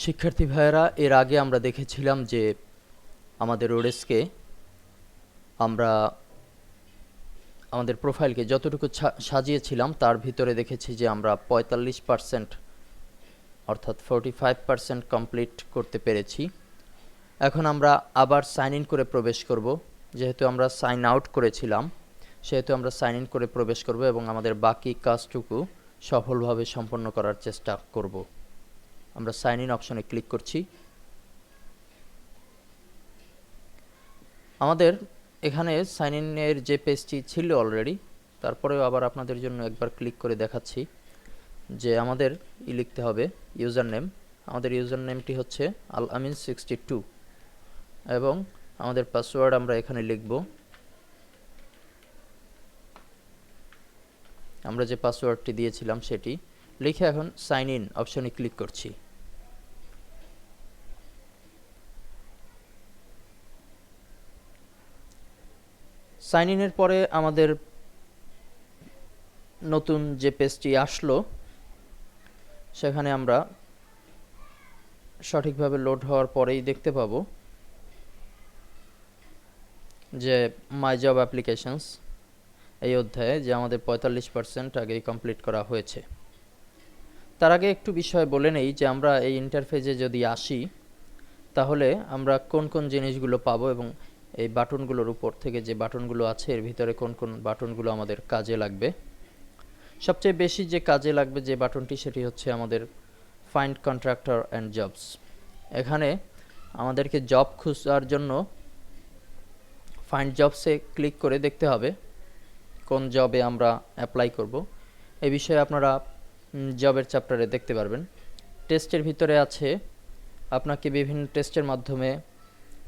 শিক্ষার্থী ভাইয়েরা, এর আগে আমরা দেখেছিলাম যে আমাদের ওডেস্কে আমরা আমাদের প্রোফাইলকে যতটুকু সাজিয়েছিলাম তার ভিতরে দেখেছি যে আমরা 45% অর্থাৎ 45% কমপ্লিট করতে পেরেছি। এখন আমরা আবার সাইন ইন করে প্রবেশ করব। যেহেতু আমরা সাইন আউট করেছিলাম সেহেতু আমরা সাইন ইন করে প্রবেশ করব এবং আমাদের বাকি কাজটুকু সফলভাবে সম্পন্ন করার চেষ্টা করব। আমরা সাইন ইন অপশনে ক্লিক করছি। আমাদের এখানে সাইন ইনের যে পেজটি ছিল অলরেডি, তারপরেও আবার আপনাদের জন্য একবার ক্লিক করে দেখাচ্ছি যে আমাদের লিখতে হবে ইউজার নেম। আমাদের ইউজার নেমটি হচ্ছে আল আমিন 62 এবং আমাদের পাসওয়ার্ড আমরা এখানে লিখব। আমরা যে পাসওয়ার্ডটি দিয়েছিলাম সেটি লিখে এখন সাইন ইন অপশনে ক্লিক করছি। সাইন ইনের পরে আমাদের নতুন যে পেজটি আসলো সেখানে আমরা সঠিকভাবে লোড হওয়ার পরেই দেখতে পাবো যে মাই জব অ্যাপ্লিকেশনস এই অধ্যায়ে যে আমাদের 45% আগেই কমপ্লিট করা হয়েছে। তার আগে একটু বিষয় বলে নেই যে আমরা এই ইন্টারফেসে যদি আসি তাহলে আমরা কোন কোন জিনিসগুলো পাবো এবং এই বাটনগুলোর উপর থেকে যে বাটনগুলো আছে এর ভিতরে কোন কোন বাটনগুলো আমাদের কাজে লাগবে। সবচেয়ে বেশি যে কাজে লাগবে যে বাটনটি সেটি হচ্ছে আমাদের ফাইন্ড কন্ট্রাক্টর অ্যান্ড জবস। এখানে আমাদেরকে জব খোঁজার জন্য ফাইন্ড জবসে ক্লিক করে দেখতে হবে কোন জবে আমরা অ্যাপ্লাই করব। এই বিষয়ে আপনারা জবের চ্যাপ্টারে দেখতে পারবেন। টেস্টের ভিতরে আছে আপনাকে বিভিন্ন টেস্টের মাধ্যমে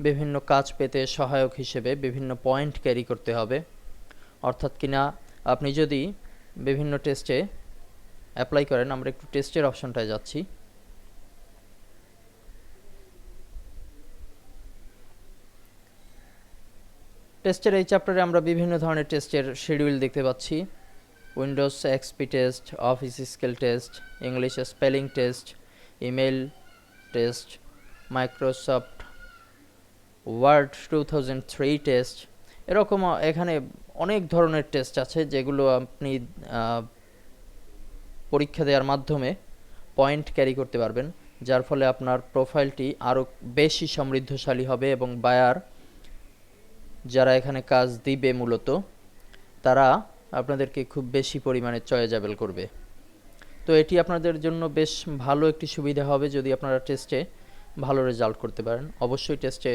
বিভিন্ন কাজ পেতে সহায়ক হিসেবে বিভিন্ন পয়েন্ট ক্যারি করতে হবে। অর্থাৎ কিনা আপনি যদি বিভিন্ন টেস্টে অ্যাপ্লাই করেন, আমরা একটু টেস্টের অপশনটায় যাচ্ছি। টেস্টের এই চ্যাপ্টারে আমরা বিভিন্ন ধরনের টেস্টের শিডিউল দেখতে পাচ্ছি। Windows XP test, office skill test, English spelling test, email test, Microsoft Word 2003 test, এরকম এখানে অনেক ধরনের টেস্ট আছে যেগুলো আপনি পরীক্ষা দেওয়ার মাধ্যমে পয়েন্ট ক্যারি করতে পারবেন, যার ফলে আপনার প্রোফাইলটি আরও বেশি সমৃদ্ধশালী হবে এবং বায়ার যারা এখানে কাজ দিবে মূলত তারা আপনাদেরকে খুব বেশি পরিমাণে চয়েজেবল করবে। তো এটি আপনাদের জন্য বেশ ভালো একটি সুবিধা হবে যদি আপনারা টেস্টে ভালো রেজাল্ট করতে পারেন। অবশ্যই টেস্টে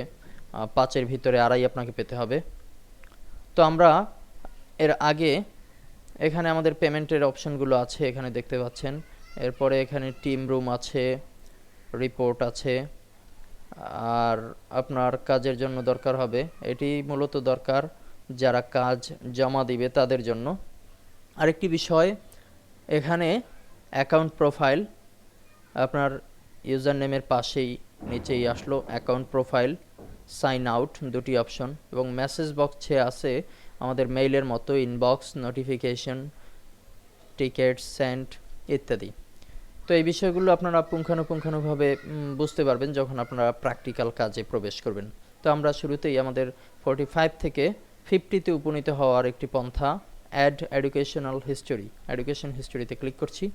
5-এর ভিতরে 2.5 আপনাকে পেতে হবে। তো আমরা এর আগে এখানে আমাদের পেমেন্টের অপশনগুলো আছে এখানে দেখতে পাচ্ছেন। এরপরে এখানে টিম রুম আছে, রিপোর্ট আছে, আর আপনার কাজের জন্য দরকার হবে, এটি মূলত দরকার যারা কাজ জমা দিবে তাদের জন্য। আরেকটি বিষয়, এখানে অ্যাকাউন্ট প্রোফাইল আপনার ইউজার নেমের পাশেই নিচেই আসলো অ্যাকাউন্ট প্রোফাইল, সাইন আউট, দুটি অপশন, এবং মেসেজ বক্সে আছে আমাদের মেইলের মতো ইনবক্স, নোটিফিকেশন, টিকেট, সেন্ড ইত্যাদি। তো এই বিষয়গুলো আপনারা পুঙ্খানুপুঙ্খানুভাবে বুঝতে পারবেন যখন আপনারা প্র্যাকটিক্যাল কাজে প্রবেশ করবেন। তো আমরা শুরুতেই আমাদের 45 থেকে 50-তে উপনীত হওয়ার একটি পন্থা অ্যাড এডুকেশনাল হিস্টোরি, এডুকেশন হিস্টোরিতে ক্লিক করছি।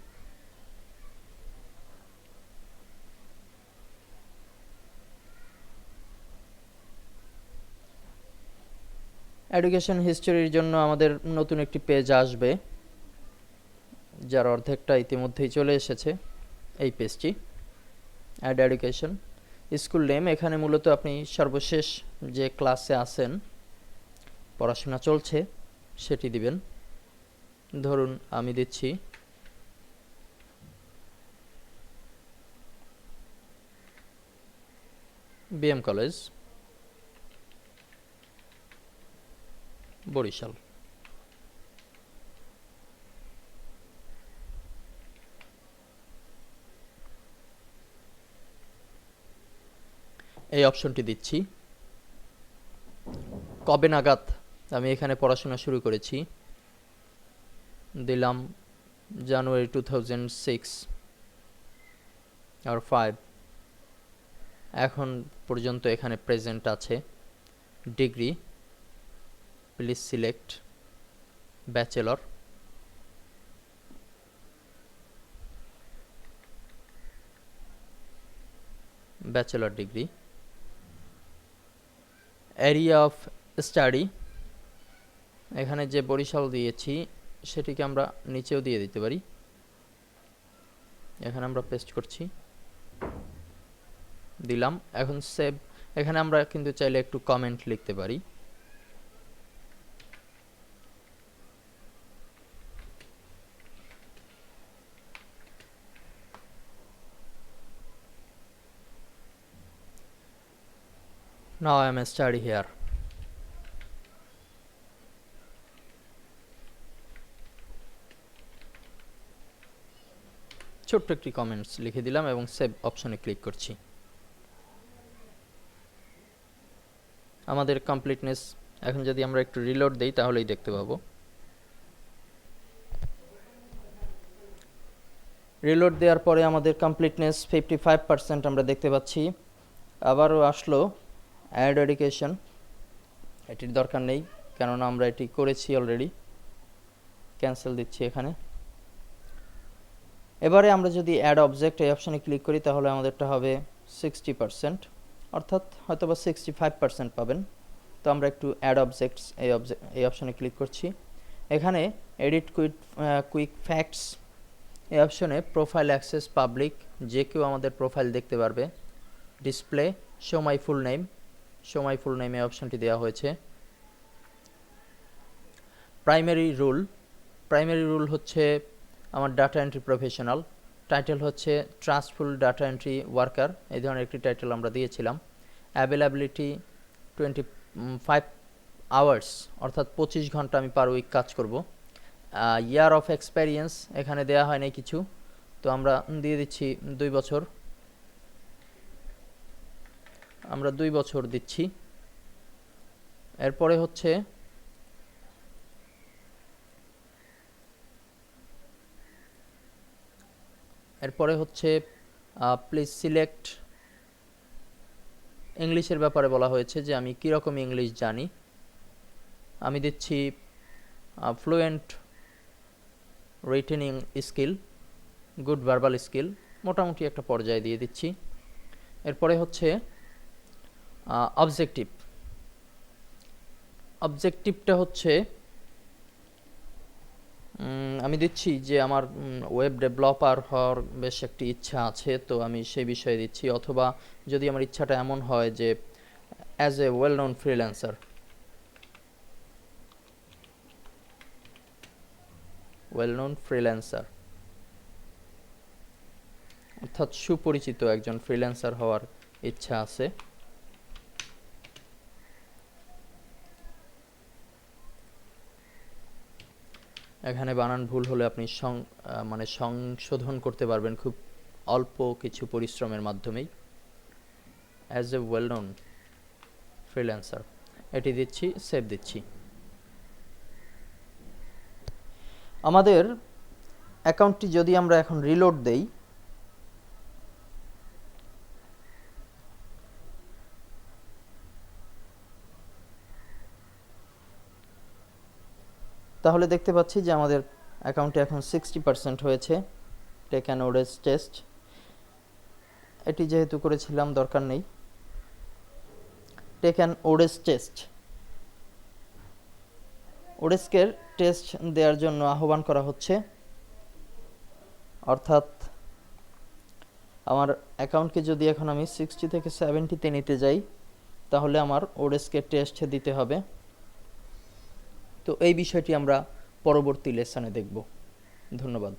এডুকেশন হিস্টোরির জন্য আমাদের নতুন একটি পেজ আসবে, যার অর্ধেকটা ইতিমধ্যেই চলে এসেছে। এই পেজটি অ্যাড এডুকেশন, স্কুল নেম, এখানে মূলত আপনি সর্বশেষ যে ক্লাসে আছেন, পড়াশোনা চলছে, সেটি দিবেন। ধরুন আমি দিচ্ছি বিএম কলেজ, বরিশাল। এই অপশনটি দিচ্ছি। কবে নাগাদ আমি এখানে পড়াশোনা শুরু করেছি, দিলাম জানুয়ারি 2006 আর 5। এখন পর্যন্ত এখানে প্রেজেন্ট আছে। Degree, please select bachelor, bachelor degree. Area of study, এখানে যে বরিশাল দিয়েছি সেটিকে আমরা নিচেও দিয়ে দিতে পারি। এখানে আমরা পেস্ট করছি, দিলাম। এখন সেভ। এখানে আমরা কিন্তু চাইলে একটু কমেন্ট লিখতে পারি। Now I am a study here. ছোট্ট একটি কমেন্টস লিখে দিলাম এবং সেভ অপশনে ক্লিক করছি। আমাদের কমপ্লিটনেস এখন যদি আমরা একটু রিলোড দেই তাহলেই দেখতে পাবো। রিলোড দেওয়ার পরে আমাদের কমপ্লিটনেস 55% আমরা দেখতে পাচ্ছি। আবারও আসলো অ্যাড এডুকেশন, এটির দরকার নেই কেননা আমরা এটি করেছি অলরেডি। ক্যান্সেল দিচ্ছি এখানে। এবারে আমরা যদি অ্যাড অবজেক্ট এই অপশানে ক্লিক করি তাহলে আমাদেরটা হবে 60%, অর্থাৎ হয়তো বা 65% পাবেন। তো আমরা একটু অ্যাড অবজেক্টস এই অপশানে ক্লিক করছি। এখানে এডিট কুইক ফ্যাক্টস এই অপশনে প্রোফাইল অ্যাক্সেস পাবলিক, যে কেউ আমাদের প্রোফাইল দেখতে পারবে। ডিসপ্লে শো মাই ফুল নেম, শো মাই ফুল নেম এই অপশনটি দেওয়া হয়েছে। প্রাইমারি রুল হচ্ছে আমার ডাটা এন্ট্রি প্রফেশনাল। টাইটেল হচ্ছে ট্রাস্টফুল ডাটা এন্ট্রি ওয়ার্কার, এই ধরনের একটি টাইটেল আমরা দিয়েছিলাম। অ্যাভেলেবিলিটি 25 আওয়ার্স, অর্থাৎ 25 ঘন্টা আমি পার উইক কাজ করব। ইয়ার অফ এক্সপেরিয়েন্স এখানে দেওয়া হয় নাই কিছু, তো আমরা দিয়ে দিচ্ছি 2 বছর। আমরা 2 বছর দিচ্ছি। এরপরে হচ্ছে প্লিজ সিলেক্ট, ইংলিশের ব্যাপারে বলা হয়েছে যে আমি কীরকম ইংলিশ জানি। আমি দিচ্ছি fluent retaining skill, good verbal skill, মোটামুটি একটা পর্যায়ে দিয়ে দিচ্ছি। এরপরে হচ্ছে অবজেক্টিভটা হচ্ছে আমি দিচ্ছি যে আমার ওয়েব ডেভেলপার হওয়ার বেশ একটি ইচ্ছা আছে, তো আমি সেই বিষয়ে দিচ্ছি। অথবা যদি আমার ইচ্ছাটা এমন হয় যে as a well known freelancer, অর্থাৎ সুপরিচিত একজন ফ্রিল্যান্সার হওয়ার ইচ্ছা আছে। এখানে বানান ভুল হলে আপনি সংশোধন করতে পারবেন খুব অল্প কিছু পরিশ্রমের মাধ্যমেই। As a well known freelancer এটি দিচ্ছি, সেভ দিচ্ছি। আমাদের অ্যাকাউন্টটি যদি আমরা এখন রিলোড দেই তাহলে দেখতে পাচ্ছি যে আমাদের অ্যাকাউন্টে এখন 60% হয়েছে। টেক অ্যান ওডেস টেস্ট, এটি যেহেতু করেছিলাম দরকার নেই। টেক অ্যান ওডেস টেস্ট, ওডেস্কের টেস্ট দেওয়ার জন্য আহ্বান করা হচ্ছে, অর্থাৎ আমার অ্যাকাউন্টকে যদি এখন আমি 60 থেকে 70-তে নিতে যাই তাহলে আমার ওডেস্কের টেস্ট দিতে হবে। তো এই বিষয়টি আমরা পরবর্তী লেসনে দেখব। ধন্যবাদ।